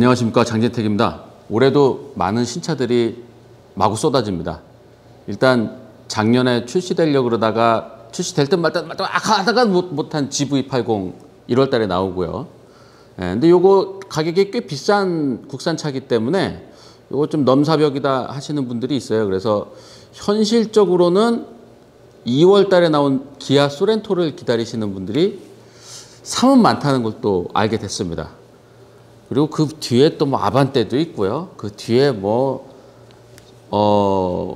안녕하십니까, 장진택입니다. 올해도 많은 신차들이 마구 쏟아집니다. 일단 작년에 출시되려고 그러다가 출시될 듯 말 듯 하다가 못한 GV80 1월 달에 나오고요. 근데 요거 가격이 꽤 비싼 국산차기 때문에 요거 좀 넘사벽이다 하시는 분들이 있어요. 그래서 현실적으로는 2월 달에 나온 기아 소렌토를 기다리시는 분들이 상은 많다는 걸 또 알게 됐습니다. 그리고 그 뒤에 또 뭐 아반떼도 있고요. 그 뒤에 뭐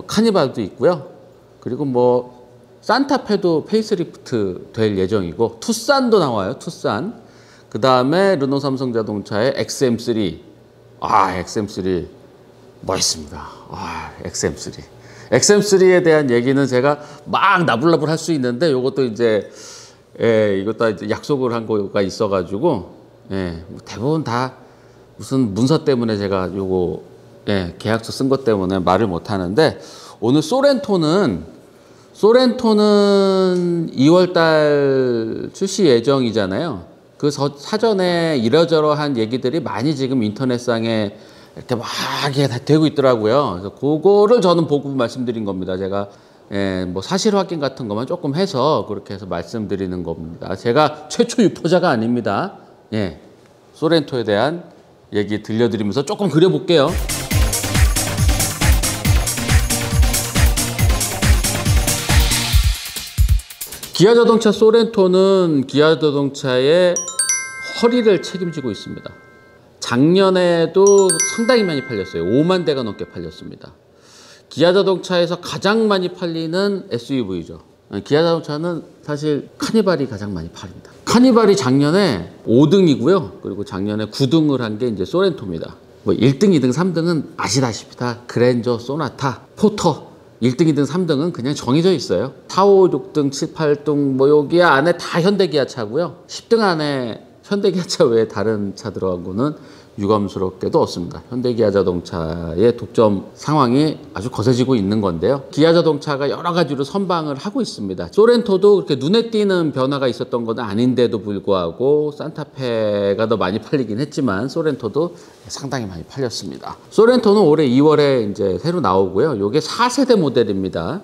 카니발도 있고요. 그리고 뭐 산타페도 페이스리프트 될 예정이고, 투싼도 나와요. 투싼. 그 다음에 르노 삼성 자동차의 XM3. XM3 멋있습니다. XM3. XM3에 대한 얘기는 제가 막 나불나불 할 수 있는데, 요것도 이제 이것도 이제 약속을 한 거가 있어가지고, 뭐 대부분 다 무슨 문서 때문에 제가 요거 계약서 쓴 것 때문에 말을 못 하는데, 오늘 소렌토는 2월 달 출시 예정이잖아요. 그 사전에 이러저러한 얘기들이 많이 지금 인터넷상에 이렇게 막 되고 있더라고요. 그래서 그거를 저는 보고 말씀드린 겁니다. 제가 뭐 사실 확인 같은 것만 조금 해서 그렇게 해서 말씀드리는 겁니다. 제가 최초 유포자가 아닙니다. 소렌토에 대한 얘기 들려드리면서 조금 그려볼게요. 기아자동차 소렌토는 기아자동차의 허리를 책임지고 있습니다. 작년에도 상당히 많이 팔렸어요. 5만 대가 넘게 팔렸습니다. 기아자동차에서 가장 많이 팔리는 SUV죠. 기아자동차는 사실 카니발이 가장 많이 팔립니다. 카니발이 작년에 5등이고요. 그리고 작년에 9등을 한 게 이제 소렌토입니다. 뭐 1등, 2등, 3등은 아시다시피 다 그랜저, 소나타, 포터. 1등, 2등, 3등은 그냥 정해져 있어요. 4, 5, 6등, 7, 8등 뭐 여기 안에 다 현대기아 차고요. 10등 안에 현대기아 차 외에 다른 차들하고는 유감스럽게도 없습니다. 현대기아 자동차의 독점 상황이 아주 거세지고 있는 건데요. 기아 자동차가 여러 가지로 선방을 하고 있습니다. 소렌토도 그렇게 눈에 띄는 변화가 있었던 건 아닌데도 불구하고 산타페가 더 많이 팔리긴 했지만 소렌토도 상당히 많이 팔렸습니다. 소렌토는 올해 2월에 이제 새로 나오고요. 이게 4세대 모델입니다.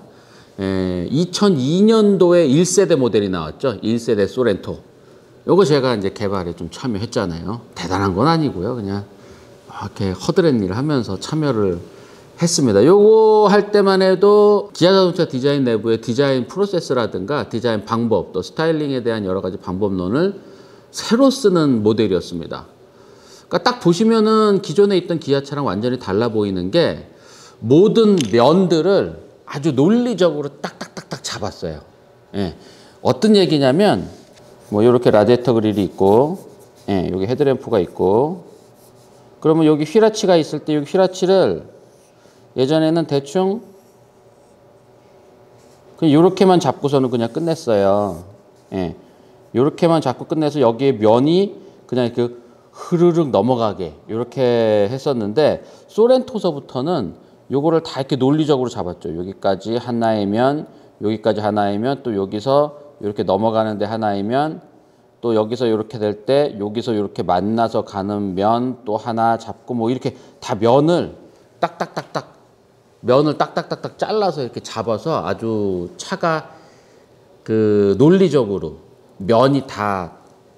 2002년도에 1세대 모델이 나왔죠. 1세대 소렌토. 요거 제가 이제 개발에 좀 참여했잖아요. 대단한 건 아니고요. 그냥 이렇게 허드렛 일을 하면서 참여를 했습니다. 요거 할 때만 해도 기아 자동차 디자인 내부의 디자인 프로세스라든가 디자인 방법, 또 스타일링에 대한 여러 가지 방법론을 새로 쓰는 모델이었습니다. 그러니까 딱 보시면은 기존에 있던 기아차랑 완전히 달라 보이는 게 모든 면들을 아주 논리적으로 딱딱딱딱 잡았어요. 어떤 얘기냐면 뭐 이렇게 라디에이터 그릴이 있고, 여기 헤드램프가 있고, 그러면 여기 휘라치가 있을 때 여기 휘라치를 예전에는 대충 그냥 이렇게만 잡고서는 그냥 끝냈어요. 이렇게만 잡고 끝내서 여기에 면이 그냥 이렇게 흐르륵 넘어가게 이렇게 했었는데, 소렌토서부터는 요거를 다 이렇게 논리적으로 잡았죠. 여기까지 하나의 면, 여기까지 하나의 면, 또 여기서 이렇게 넘어가는데 하나이면, 또 여기서 이렇게 될 때 여기서 이렇게 만나서 가는 면 또 하나 잡고, 뭐 이렇게 다 면을 딱딱딱딱 잘라서 이렇게 잡아서 아주 차가 그 논리적으로 면이 다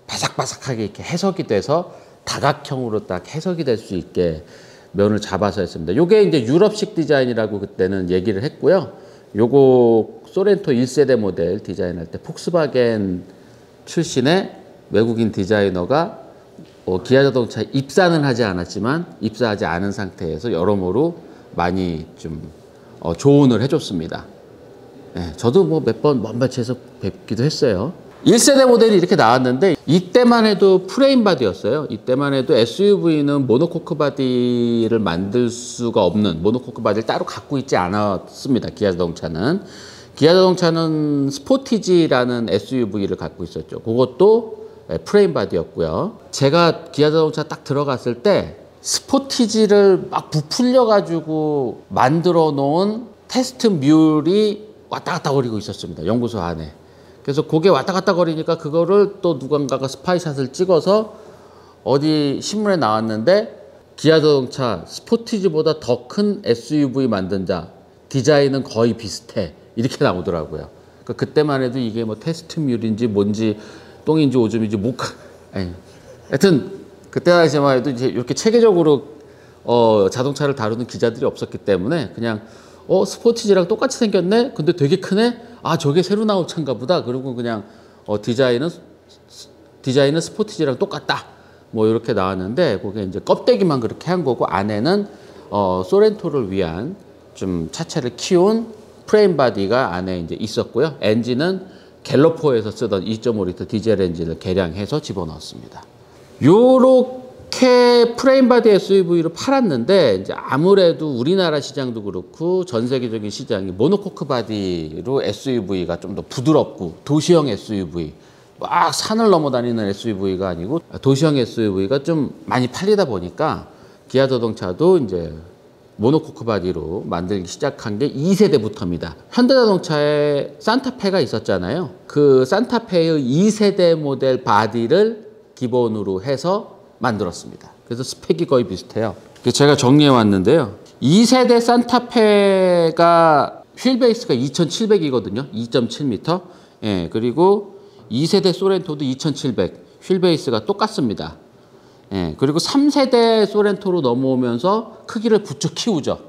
바삭바삭하게 이렇게 해석이 돼서 다각형으로 딱 해석이 될 수 있게 면을 잡아서 했습니다. 요게 이제 유럽식 디자인이라고 그때는 얘기를 했고요. 요거 소렌토 1세대 모델 디자인할 때 폭스바겐 출신의 외국인 디자이너가 기아 자동차에 입사는 하지 않았지만 입사하지 않은 상태에서 여러모로 많이 좀 조언을 해줬습니다. 저도 뭐 몇 번 먼바치에서 뵙기도 했어요. 1세대 모델이 이렇게 나왔는데, 이때만 해도 프레임 바디였어요. 이때만 해도 SUV는 모노코크 바디를 만들 수가 없는, 모노코크 바디를 따로 갖고 있지 않았습니다. 기아 자동차는 스포티지라는 SUV를 갖고 있었죠. 그것도 프레임 바디였고요. 제가 기아 자동차 딱 들어갔을 때 스포티지를 막 부풀려 가지고 만들어 놓은 테스트 뮬이 왔다 갔다 거리고 있었습니다. 연구소 안에. 그래서 그게 왔다 갔다 거리니까 그거를 또 누군가가 스파이샷을 찍어서 어디 신문에 나왔는데 기아 자동차 스포티지보다 더 큰 SUV 만든 자, 디자인은 거의 비슷해. 이렇게 나오더라고요. 그러니까 그때만 해도 이게 뭐 테스트뮬인지 뭔지 똥인지 오줌인지 하여튼 그때 당시만 해도 이제 이렇게 체계적으로 자동차를 다루는 기자들이 없었기 때문에 그냥 스포티지랑 똑같이 생겼네? 근데 되게 크네? 아, 저게 새로 나온 차인가 보다. 그리고 그냥 디자인은 스포티지랑 똑같다. 뭐 이렇게 나왔는데 그게 이제 껍데기만 그렇게 한 거고 안에는 소렌토를 위한 좀 차체를 키운 프레임 바디가 안에 이제 있었고요. 엔진은 갤러포에서 쓰던 2.5리터 디젤 엔진을 개량해서 집어넣었습니다. 요렇게 프레임 바디 SUV를 팔았는데 이제 아무래도 우리나라 시장도 그렇고 전 세계적인 시장이 모노코크 바디로 SUV가 좀 더 부드럽고 도시형 SUV 막 산을 넘어 다니는 SUV가 아니고 도시형 SUV가 좀 많이 팔리다 보니까 기아 자동차도 이제 모노코크 바디로 만들기 시작한 게 2세대부터입니다. 현대자동차에 산타페가 있었잖아요. 그 산타페의 2세대 모델 바디를 기본으로 해서 만들었습니다. 그래서 스펙이 거의 비슷해요. 제가 정리해 왔는데요. 2세대 산타페가 휠베이스가 2700이거든요. 2.7m. 예, 그리고 2세대 소렌토도 2700, 휠베이스가 똑같습니다. 예, 그리고 3세대 소렌토로 넘어오면서 크기를 부쩍 키우죠.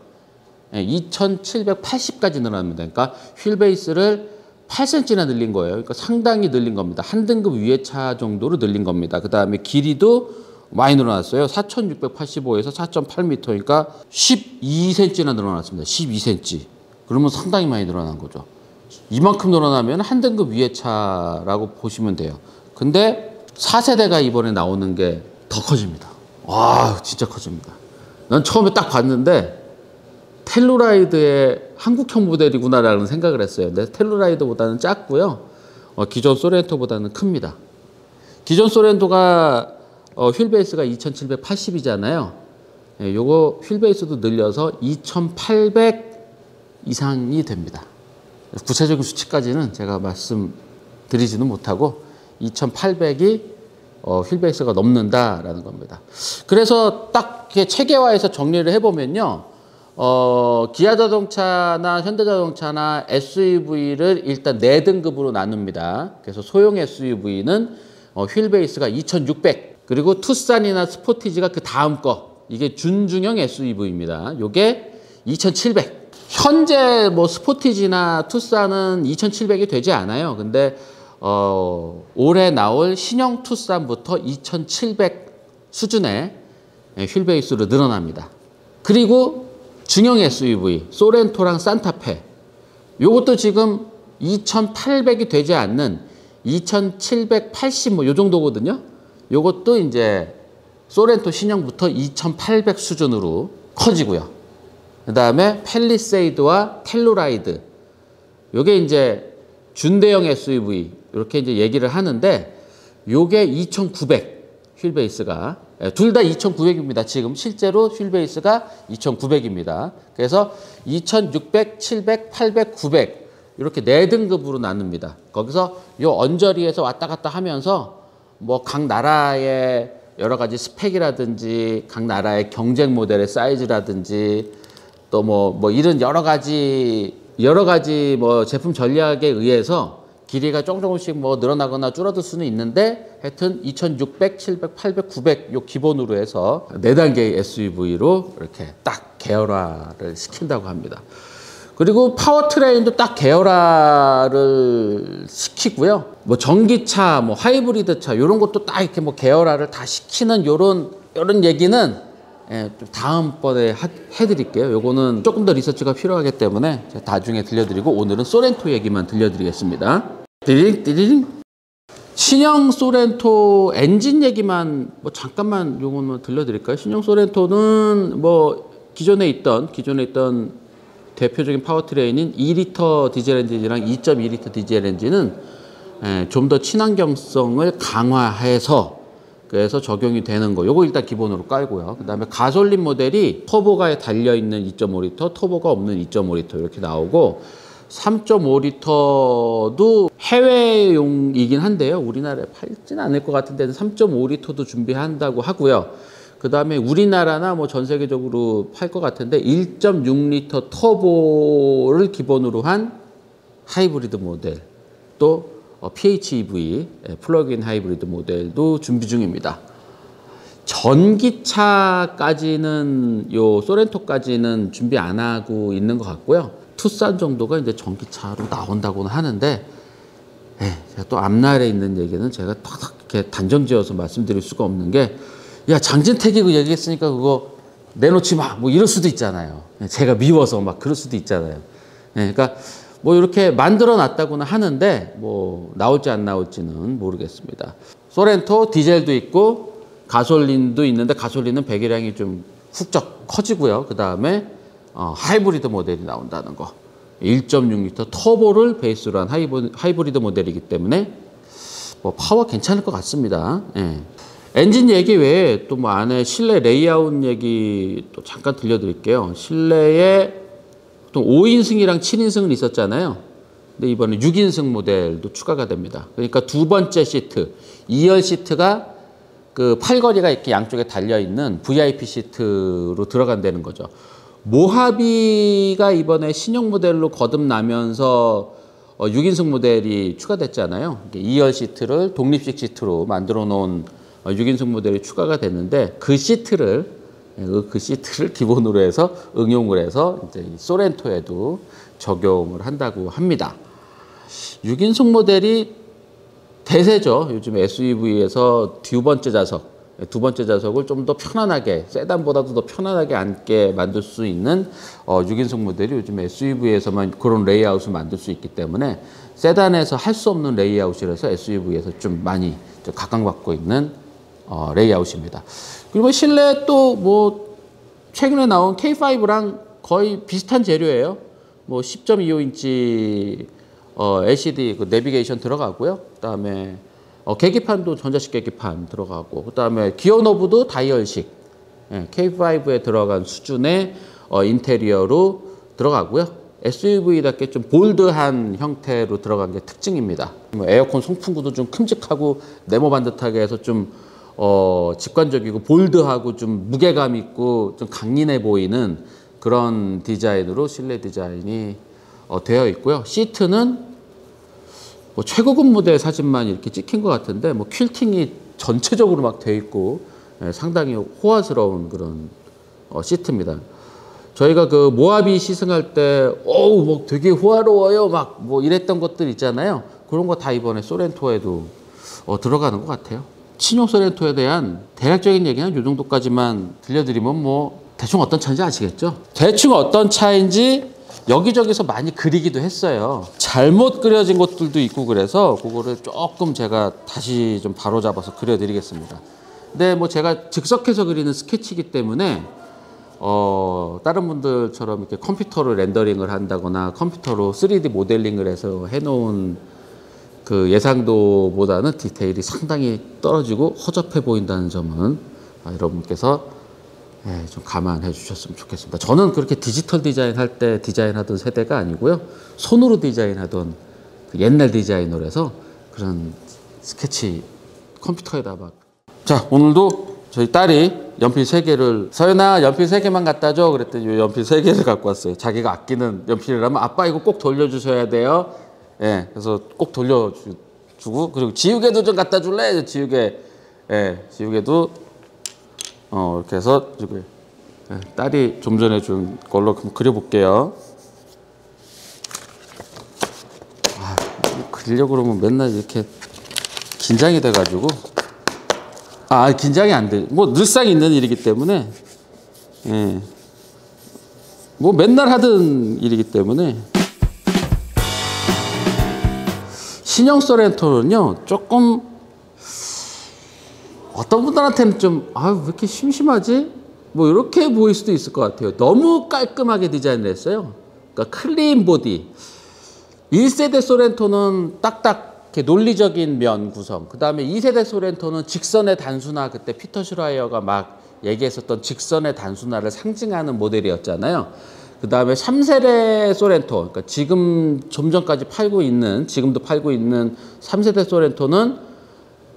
예, 2780까지 늘어납니다. 그러니까 휠베이스를 8cm나 늘린 거예요. 그러니까 상당히 늘린 겁니다. 한 등급 위의 차 정도로 늘린 겁니다. 그 다음에 길이도 많이 늘어났어요. 4685에서 4.8m, 그러니까 12cm나 늘어났습니다. 12cm. 그러면 상당히 많이 늘어난 거죠. 이만큼 늘어나면 한 등급 위의 차라고 보시면 돼요. 근데 4세대가 이번에 나오는 게 더 커집니다. 와, 진짜 커집니다. 난 처음에 딱 봤는데 텔루라이드의 한국형 모델이구나라는 생각을 했어요. 근데 텔루라이드보다는 작고요. 기존 소렌토보다는 큽니다. 기존 소렌토가 휠베이스가 2780이잖아요. 예, 요거 휠베이스도 늘려서 2800 이상이 됩니다. 구체적인 수치까지는 제가 말씀드리지는 못하고 2800이 휠베이스가 넘는다라는 겁니다. 그래서 딱 이렇게 체계화해서 정리를 해보면요. 기아 자동차나 현대자동차나 SUV를 일단 4등급으로 나눕니다. 그래서 소형 SUV는 휠베이스가 2600, 그리고 투싼이나 스포티지가 그 다음 거, 이게 준중형 SUV입니다. 요게 2700. 현재 뭐 스포티지나 투싼은 2700이 되지 않아요. 근데 올해 나올 신형 투싼부터 2700 수준의 휠베이스로 늘어납니다. 그리고 중형 SUV 소렌토랑 산타페, 요것도 지금 2800이 되지 않는 2780 뭐 요 정도거든요. 요것도 이제 소렌토 신형부터 2800 수준으로 커지고요. 그 다음에 팰리세이드와 텔루라이드, 요게 이제 준대형 SUV 이렇게 이제 얘기를 하는데, 요게 2900 휠베이스가 둘 다 2900입니다. 지금 실제로 휠베이스가 2900입니다. 그래서 2600, 700, 800, 900 이렇게 4등급으로 나눕니다. 거기서 요 언저리에서 왔다 갔다 하면서 뭐 각 나라의 여러 가지 스펙이라든지 각 나라의 경쟁 모델의 사이즈라든지 또 뭐 이런 여러 가지 뭐 제품 전략에 의해서 길이가 조금씩 뭐 늘어나거나 줄어들 수는 있는데, 하여튼 2600, 700, 800, 900 요 기본으로 해서 4단계의 SUV로 이렇게 딱 계열화를 시킨다고 합니다. 그리고 파워트레인도 딱 계열화를 시키고요. 뭐 전기차, 뭐 하이브리드 차 이런 것도 딱 이렇게 뭐 계열화를 다 시키는 요런 얘기는 좀 다음번에 해드릴게요. 요거는 조금 더 리서치가 필요하기 때문에 제가 나중에 들려드리고, 오늘은 소렌토 얘기만 들려드리겠습니다. 띠링. 신형 소렌토 엔진 얘기만 뭐 잠깐만 요거는 들려드릴까요? 신형 소렌토는 뭐 기존에 있던 대표적인 파워트레인인 2리터 디젤 엔진이랑 2.2리터 디젤 엔진은 좀 더 친환경성을 강화해서 그래서 적용이 되는 거, 요거 일단 기본으로 깔고요. 그 다음에 가솔린 모델이 터보가 달려있는 2.5리터, 터보가 없는 2.5리터 이렇게 나오고, 3.5리터도 해외용이긴 한데요. 우리나라에 팔지는 않을 것 같은데 3.5리터도 준비한다고 하고요. 그 다음에 우리나라나 뭐 전 세계적으로 팔 것 같은데 1.6리터 터보를 기본으로 한 하이브리드 모델, 또 PHEV 플러그인 하이브리드 모델도 준비 중입니다. 전기차까지는 요 소렌토까지는 준비 안 하고 있는 것 같고요. 투싼 정도가 이제 전기차로 나온다고는 하는데, 제가 또 앞날에 있는 얘기는 제가 딱 이렇게 단정지어서 말씀드릴 수가 없는 게, 야, 장진택이 그 얘기했으니까 그거 내놓지 마, 뭐 이럴 수도 있잖아요. 제가 미워서 막 그럴 수도 있잖아요. 그러니까 뭐 이렇게 만들어 놨다고는 하는데 뭐 나올지 안 나올지는 모르겠습니다. 소렌토 디젤도 있고 가솔린도 있는데 가솔린은 배기량이 좀 훌쩍 커지고요. 그 다음에 하이브리드 모델이 나온다는 거. 1.6리터 터보를 베이스로 한 하이브리드 모델이기 때문에 뭐 파워 괜찮을 것 같습니다. 엔진 얘기 외에 또 뭐 안에 실내 레이아웃 얘기 또 잠깐 들려드릴게요. 실내에 또 5인승이랑 7인승은 있었잖아요. 근데 이번에 6인승 모델도 추가가 됩니다. 그러니까 두 번째 시트, 2열 시트가 그 팔걸이가 이렇게 양쪽에 달려있는 VIP 시트로 들어간다는 거죠. 모하비가 이번에 신형 모델로 거듭나면서 6인승 모델이 추가됐잖아요. 2열 시트를 독립식 시트로 만들어 놓은 6인승 모델이 추가가 됐는데 그 시트를 기본으로 해서 응용을 해서 이제 소렌토에도 적용을 한다고 합니다. 6인승 모델이 대세죠. 요즘 SUV에서 두 번째 좌석을 좀 더 편안하게, 세단보다도 더 편안하게 앉게 만들 수 있는 6인승 모델이 요즘 SUV에서만 그런 레이아웃을 만들 수 있기 때문에 세단에서 할 수 없는 레이아웃이라서 SUV에서 좀 많이 각광받고 있는 레이아웃입니다. 그리고 실내 또 뭐 최근에 나온 K5랑 거의 비슷한 재료예요. 뭐 10.25인치 LCD 그 내비게이션 들어가고요. 그다음에 계기판도 전자식 계기판 들어가고, 그다음에 기어 노브도 다이얼식 K5에 들어간 수준의 인테리어로 들어가고요. SUV답게 좀 볼드한 형태로 들어간 게 특징입니다. 에어컨 송풍구도 좀 큼직하고 네모 반듯하게 해서 좀 직관적이고 볼드하고 좀 무게감 있고 좀 강인해 보이는 그런 디자인으로 실내 디자인이 되어 있고요. 시트는 뭐 최고급 모델 사진만 이렇게 찍힌 것 같은데 뭐 퀼팅이 전체적으로 막 되어 있고 상당히 호화스러운 그런 시트입니다. 저희가 그 모하비 시승할 때 뭐 되게 호화로워요 막 뭐 이랬던 것들 있잖아요. 그런 거 다 이번에 소렌토에도 들어가는 것 같아요. 신형 소렌토에 대한 대략적인 얘기는 이 정도까지만 들려드리면 뭐 대충 어떤 차인지 아시겠죠? 대충 어떤 차인지 여기저기서 많이 그리기도 했어요. 잘못 그려진 것들도 있고 그래서 그거를 조금 제가 다시 좀 바로잡아서 그려드리겠습니다. 근데 뭐 제가 즉석해서 그리는 스케치이기 때문에 다른 분들처럼 이렇게 컴퓨터로 렌더링을 한다거나 컴퓨터로 3D 모델링을 해서 해놓은 그 예상도보다는 디테일이 상당히 떨어지고 허접해 보인다는 점은 여러분께서 좀 감안해 주셨으면 좋겠습니다. 저는 그렇게 디지털 디자인 할 때 디자인하던 세대가 아니고요. 손으로 디자인하던 그 옛날 디자이너라서 그런 스케치 컴퓨터에다 막. 자, 오늘도 저희 딸이 연필 3개를 서연아 연필 3개만 갖다 줘 그랬더니 연필 3개를 갖고 왔어요. 자기가 아끼는 연필이라면 아빠 이거 꼭 돌려주셔야 돼요. 그래서 꼭 돌려주고, 그리고 지우개도 좀 갖다 줄래? 지우개. 지우개도 이렇게 해서 딸이 좀 전에 준 걸로 그려볼게요. 그리려고 그러면 맨날 이렇게 긴장이 돼가지고 긴장이 안 돼. 뭐 늘상 있는 일이기 때문에 뭐 맨날 하던 일이기 때문에. 신형 소렌토는요 조금 어떤 분들한테는 좀 왜 이렇게 심심하지? 뭐 이렇게 보일 수도 있을 것 같아요. 너무 깔끔하게 디자인을 했어요. 그러니까 클린 보디. 1세대 소렌토는 딱딱 이렇게 논리적인 면 구성. 그 다음에 2세대 소렌토는 직선의 단순화. 그때 피터 슈라이어가 막 얘기했었던 직선의 단순화를 상징하는 모델이었잖아요. 그 다음에 3세대 소렌토, 그러니까 지금 좀 전까지 지금도 팔고 있는 3세대 소렌토는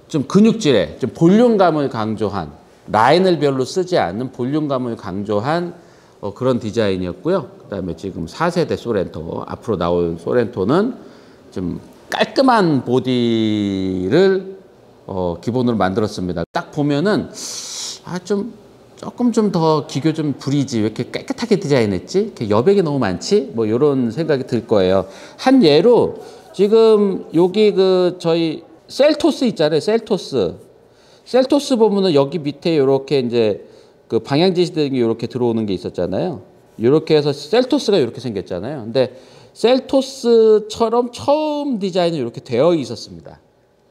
좀 근육질에 좀 볼륨감을 강조한 라인을 별로 쓰지 않는 볼륨감을 강조한 그런 디자인이었고요. 그다음에 지금 4세대 소렌토, 앞으로 나올 소렌토는 좀 깔끔한 보디를 기본으로 만들었습니다. 딱 보면은 조금 좀 더 기교 좀 부리지, 왜 이렇게 깨끗하게 디자인했지? 이렇게 여백이 너무 많지? 뭐 이런 생각이 들 거예요. 한 예로 지금 여기 저희 셀토스 있잖아요. 셀토스 보면은 여기 밑에 이렇게 이제 그 방향 지시등이 이렇게 들어오는 게 있었잖아요. 이렇게 해서 셀토스가 이렇게 생겼잖아요. 근데 셀토스처럼 처음 디자인이 이렇게 되어 있었습니다.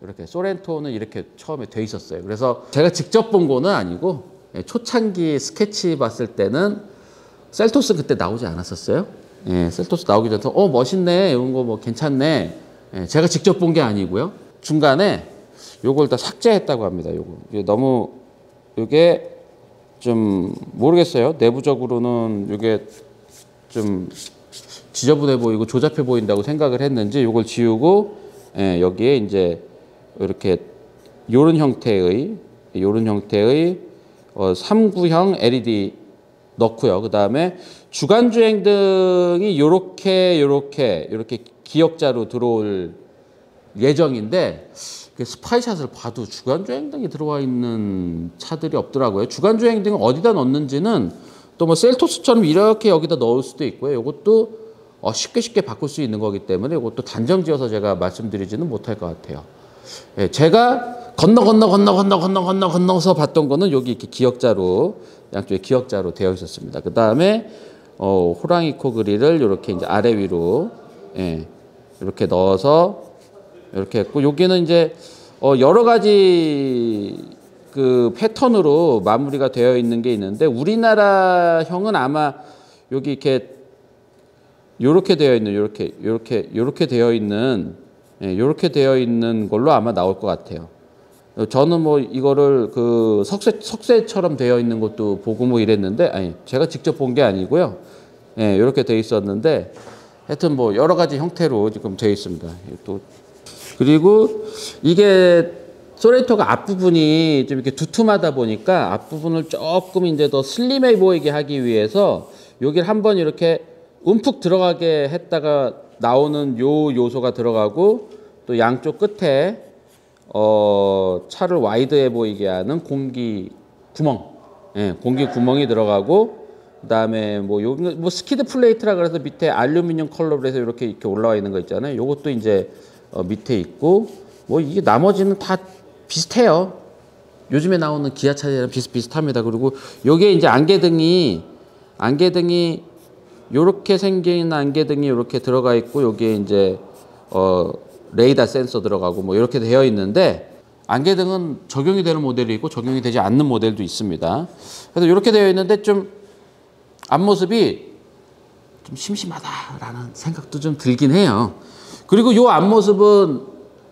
이렇게 소렌토는 이렇게 처음에 돼 있었어요. 그래서 제가 직접 본 거는 아니고 초창기 스케치 봤을 때는 셀토스 그때 나오지 않았었어요. 셀토스 나오기 전에 멋있네, 이런 거 뭐 괜찮네. 제가 직접 본 게 아니고요. 중간에 요걸 다 삭제했다고 합니다. 이게 너무 이게 좀 모르겠어요. 내부적으로는 이게 좀 지저분해 보이고 조잡해 보인다고 생각을 했는지 이걸 지우고 여기에 이제 이렇게 요런 형태의 3구형 LED 넣고요. 그 다음에 주간주행등이 요렇게 기역자로 들어올 예정인데 스파이샷을 봐도 주간주행등이 들어와 있는 차들이 없더라고요. 주간주행등을 어디다 넣는지는 또 뭐 셀토스처럼 이렇게 여기다 넣을 수도 있고요. 이것도 쉽게 바꿀 수 있는 거기 때문에 이것도 단정 지어서 제가 말씀드리지는 못할 것 같아요. 제가 건너서 봤던 거는 여기 이렇게 기역자로, 양쪽에 기역자로 되어 있었습니다. 그 다음에 호랑이 코 그릴을 이렇게 이제 아래 위로 이렇게 넣어서 이렇게 했고, 여기는 이제 여러 가지 그 패턴으로 마무리가 되어 있는 게 있는데, 우리나라형은 아마 여기 이렇게 되어 있는, 이렇게 되어 있는 걸로 아마 나올 것 같아요. 저는 뭐 이거를 그 석쇠처럼 되어 있는 것도 보고 뭐 이랬는데, 제가 직접 본 게 아니고요. 이렇게 되어 있었는데, 하여튼 뭐 여러 가지 형태로 지금 되어 있습니다. 또 그리고 이게 소렌토가 앞부분이 좀 이렇게 두툼하다 보니까 앞부분을 조금 이제 더 슬림해 보이게 하기 위해서 여기를 한번 이렇게 움푹 들어가게 했다가 나오는 요소가 들어가고, 또 양쪽 끝에 차를 와이드해 보이게 하는 공기 구멍이 들어가고, 그다음에 뭐 스키드 플레이트라 그래서 밑에 알루미늄 컬러로 해서 이렇게 올라와 있는 거 있잖아요. 요것도 이제 밑에 있고, 뭐 이게 나머지는 다 비슷해요. 요즘에 나오는 기아 차량이랑 비슷합니다. 그리고 요게 이제 안개등이 요렇게 생긴 안개등이 이렇게 들어가 있고, 여기에 이제 레이더 센서 들어가고 뭐 이렇게 되어 있는데, 안개등은 적용이 되는 모델이 있고 적용이 되지 않는 모델도 있습니다. 그래서 이렇게 되어 있는데 좀 앞모습이 좀 심심하다라는 생각도 좀 들긴 해요. 그리고 이 앞모습은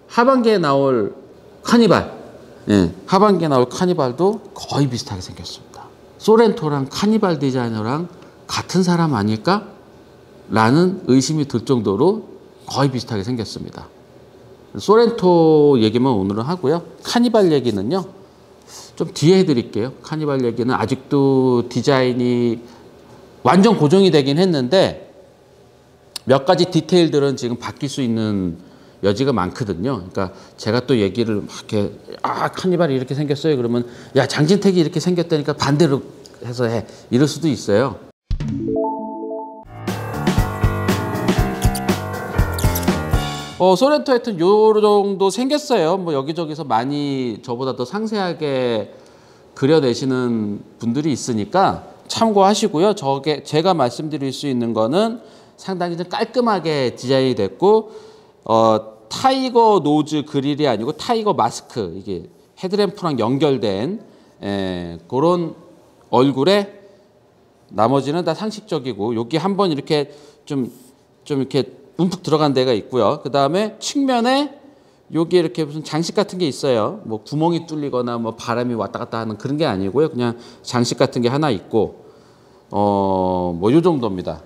하반기에 나올 카니발도 거의 비슷하게 생겼습니다. 소렌토랑 카니발 디자이너랑 같은 사람 아닐까? 라는 의심이 들 정도로 거의 비슷하게 생겼습니다. 소렌토 얘기만 오늘은 하고요. 카니발 얘기는요, 좀 뒤에 해드릴게요. 카니발 얘기는 아직도 디자인이 완전 고정이 되긴 했는데, 몇 가지 디테일들은 지금 바뀔 수 있는 여지가 많거든요. 그러니까 제가 또 얘기를 막 이렇게, 카니발이 이렇게 생겼어요. 그러면 장진택이 이렇게 생겼다니까 반대로 해서 해. 이럴 수도 있어요. 소렌토 하여튼 요 정도 생겼어요. 뭐 여기저기서 많이 저보다 더 상세하게 그려내시는 분들이 있으니까 참고하시고요. 제가 말씀드릴 수 있는 거는 상당히 좀 깔끔하게 디자인이 됐고, 타이거 노즈 그릴이 아니고 타이거 마스크, 이게 헤드램프랑 연결된 그런 얼굴에, 나머지는 다 상식적이고, 여기 한번 이렇게 좀 이렇게 움푹 들어간 데가 있고요. 그 다음에 측면에 여기 이렇게 무슨 장식 같은 게 있어요. 뭐 구멍이 뚫리거나 뭐 바람이 왔다 갔다 하는 그런 게 아니고요. 그냥 장식 같은 게 하나 있고, 뭐 요 정도입니다.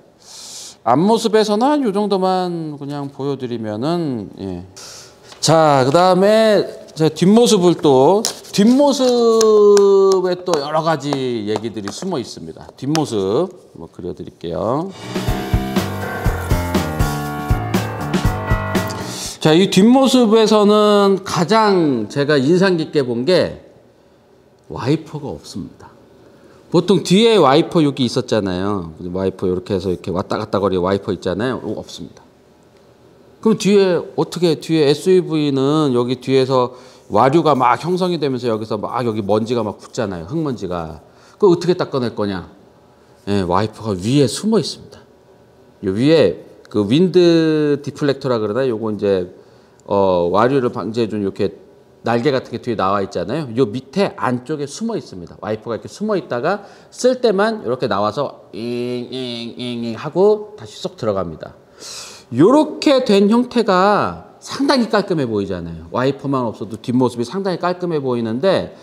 앞모습에서는 요 정도만 그냥 보여드리면은, 자, 그 다음에 제 뒷모습에 또 여러 가지 얘기들이 숨어 있습니다. 뒷모습 한번 그려드릴게요. 자, 이 뒷모습에서는 가장 제가 인상 깊게 본 게 와이퍼가 없습니다. 보통 뒤에 와이퍼 여기 있었잖아요. 와이퍼 이렇게 해서 이렇게 왔다 갔다 거리는 와이퍼 있잖아요. 없습니다. 그럼 뒤에 SUV는 여기 뒤에서 와류가 막 형성이 되면서 여기서 막 여기 먼지가 막 붙잖아요. 흙먼지가. 그거 어떻게 닦아낼 거냐? 예, 와이퍼가 위에 숨어 있습니다. 요 위에 그 윈드 디플렉터라 그러나 요거 이제 와류를 방지해준 이렇게 날개 같은 게 뒤에 나와 있잖아요. 요 밑에 안쪽에 숨어 있습니다. 와이퍼가 이렇게 숨어 있다가 쓸 때만 이렇게 나와서 잉잉잉잉 하고 다시 쏙 들어갑니다. 요렇게 된 형태가 상당히 깔끔해 보이잖아요. 와이퍼만 없어도 뒷모습이 상당히 깔끔해 보이는데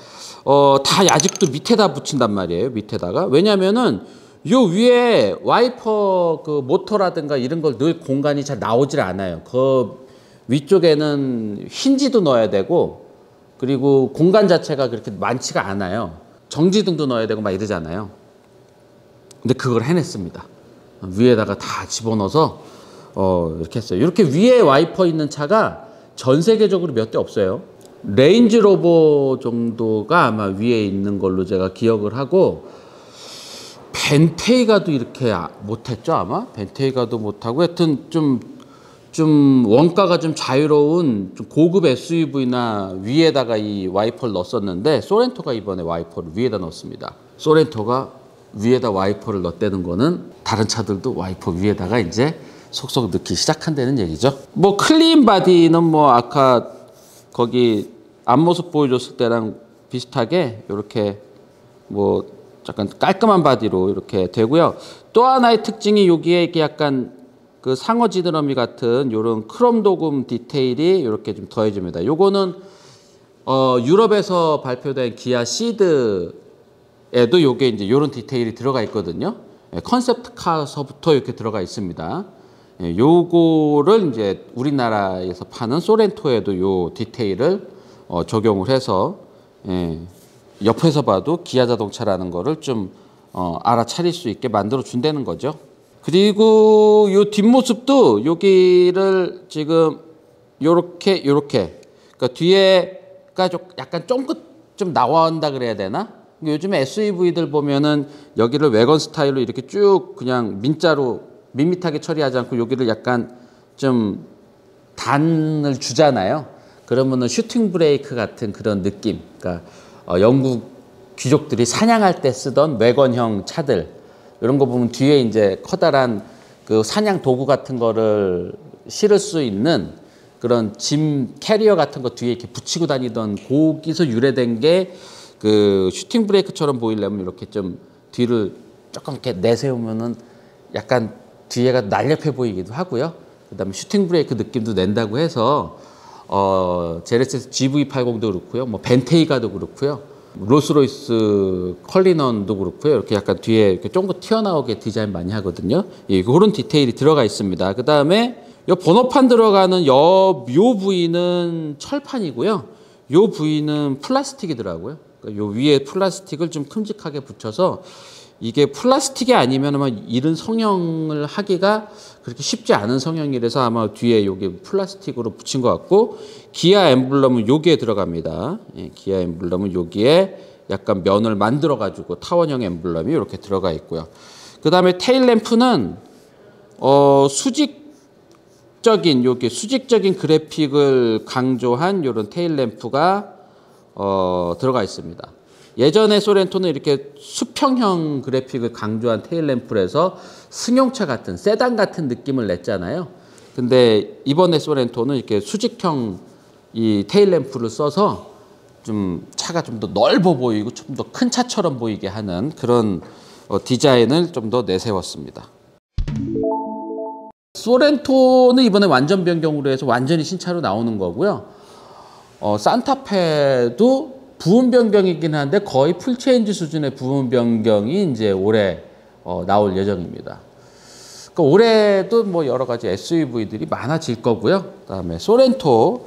다 아직도 밑에다 붙인단 말이에요. 밑에다가. 왜냐면은 요 위에 와이퍼 그 모터라든가 이런 걸 넣을 공간이 잘 나오질 않아요. 그 위쪽에는 힌지도 넣어야 되고 그리고 공간 자체가 그렇게 많지가 않아요. 정지등도 넣어야 되고 막 이러잖아요. 근데 그걸 해냈습니다. 위에다가 다 집어넣어서 이렇게 했어요. 이렇게 위에 와이퍼 있는 차가 전 세계적으로 몇 대 없어요. 레인지로버 정도가 아마 위에 있는 걸로 제가 기억을 하고 벤테이가도 이렇게 못했죠 아마? 벤테이가도 못하고 하여튼 좀 원가가 좀 자유로운 좀 고급 SUV나 위에다가 이 와이퍼를 넣었었는데 소렌토가 이번에 와이퍼를 위에다 넣었습니다. 소렌토가 위에다 와이퍼를 넣었다는 거는 다른 차들도 와이퍼 위에다가 이제 속속 넣기 시작한다는 얘기죠. 뭐 클린 바디는 뭐 아까 거기 앞모습 보여줬을 때랑 비슷하게 이렇게 뭐 약간 깔끔한 바디로 이렇게 되고요. 또 하나의 특징이 여기에 이렇게 약간 그 상어 지드러미 같은 이런 크롬 도금 디테일이 이렇게 좀 더해집니다. 요거는 유럽에서 발표된 기아 시드에도 요게 이제 이런 디테일이 들어가 있거든요. 컨셉트 카서부터 이렇게 들어가 있습니다. 요거를 이제 우리나라에서 파는 소렌토에도 요 디테일을 적용을 해서 옆에서 봐도 기아 자동차라는 거를 좀 알아차릴 수 있게 만들어 준다는 거죠. 그리고 요 뒷모습도 여기를 지금 요렇게 그러니까 뒤에가 좀 약간 쫑긋 좀 나온다 그래야 되나? 요즘에 SUV들 보면은 여기를 외건 스타일로 이렇게 쭉 그냥 민자로 밋밋하게 처리하지 않고 여기를 약간 좀 단을 주잖아요. 그러면은 슈팅 브레이크 같은 그런 느낌. 그러니까 영국 귀족들이 사냥할 때 쓰던 외건형 차들 이런 거 보면 뒤에 이제 커다란 그 사냥 도구 같은 거를 실을 수 있는 그런 짐 캐리어 같은 거 뒤에 이렇게 붙이고 다니던 거기서 유래된 게 그 슈팅 브레이크처럼 보이려면 이렇게 좀 뒤를 조금 이렇게 내세우면은 약간 뒤에가 날렵해 보이기도 하고요. 그다음에 슈팅 브레이크 느낌도 낸다고 해서 제네시스 GV80도 그렇고요. 뭐 벤테이가도 그렇고요. 롤스로이스 컬리넌도 그렇고요. 이렇게 약간 뒤에 이렇게 쫑긋 튀어나오게 디자인 많이 하거든요. 예, 그런 디테일이 들어가 있습니다. 그 다음에 요 번호판 들어가는 요 부위는 철판이고요. 요 부위는 플라스틱이더라고요. 그러니까 요 위에 플라스틱을 좀 큼직하게 붙여서 이게 플라스틱이 아니면 아마 이런 성형을 하기가 그렇게 쉽지 않은 성형이라서 아마 뒤에 요게 플라스틱으로 붙인 것 같고 기아 엠블럼은 여기에 들어갑니다. 예, 기아 엠블럼은 여기에 약간 면을 만들어 가지고 타원형 엠블럼이 이렇게 들어가 있고요. 그 다음에 테일 램프는 수직적인 그래픽을 강조한 이런 테일 램프가 들어가 있습니다. 예전에 소렌토는 이렇게 수평형 그래픽을 강조한 테일램프에서 승용차 같은 세단 같은 느낌을 냈잖아요. 근데 이번에 소렌토는 이렇게 수직형 이 테일램프를 써서 좀 차가 좀 더 넓어 보이고 좀 더 큰 차처럼 보이게 하는 그런 디자인을 좀 더 내세웠습니다. 소렌토는 이번에 완전 변경으로 해서 완전히 신차로 나오는 거고요. 산타페도 부분 변경이긴 한데 거의 풀체인지 수준의 부분 변경이 이제 올해 나올 예정입니다. 그러니까 올해도 뭐 여러 가지 SUV들이 많아질 거고요. 그다음에 소렌토,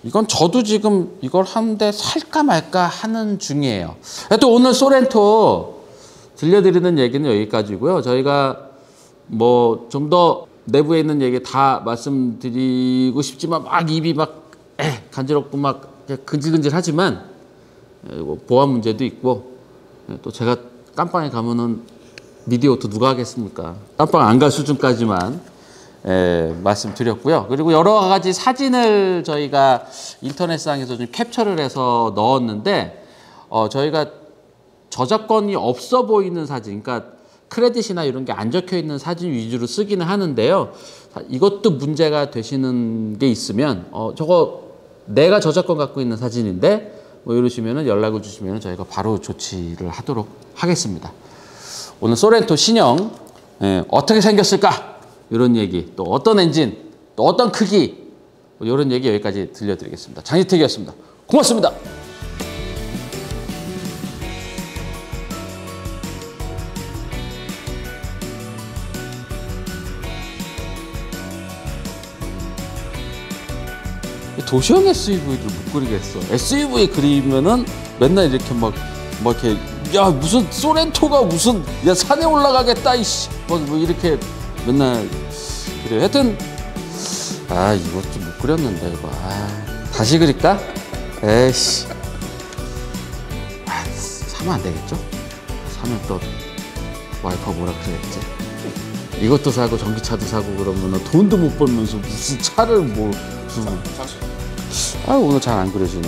이건 저도 지금 이걸 한 대 살까 말까 하는 중이에요. 또 오늘 소렌토 들려드리는 얘기는 여기까지고요. 저희가 뭐 좀 더 내부에 있는 얘기 다 말씀드리고 싶지만 막 입이 막 간지럽고 막 근질근질하지만 보안 문제도 있고, 또 제가 깜빵에 가면은 미디어도 누가 하겠습니까? 깜빵 안 갈 수준까지만 말씀드렸고요. 그리고 여러 가지 사진을 저희가 인터넷상에서 좀 캡처를 해서 넣었는데, 저희가 저작권이 없어 보이는 사진, 그러니까 크레딧이나 이런 게 안 적혀 있는 사진 위주로 쓰기는 하는데요. 이것도 문제가 되시는 게 있으면 저거 내가 저작권 갖고 있는 사진인데 뭐 이러시면은 연락을 주시면 저희가 바로 조치를 하도록 하겠습니다. 오늘 소렌토 신형 어떻게 생겼을까? 이런 얘기, 또 어떤 엔진, 또 어떤 크기, 뭐 이런 얘기 여기까지 들려드리겠습니다. 장지택이었습니다. 고맙습니다. 도시형 SUV를 못 그리겠어. SUV 그리면은 맨날 이렇게 막 이렇게, 야 무슨 소렌토가 무슨, 야 산에 올라가겠다 이씨, 뭐 이렇게 맨날 그래. 하여튼 이것 좀 못 그렸는데 이거. 다시 그릴까? 에이씨. 사면 안 되겠죠? 사면 또 와이퍼 뭐라 그러겠지. 이것도 사고 전기차도 사고 그러면은 돈도 못 벌면서 무슨 차를 뭐 오늘 잘 안 그려지네.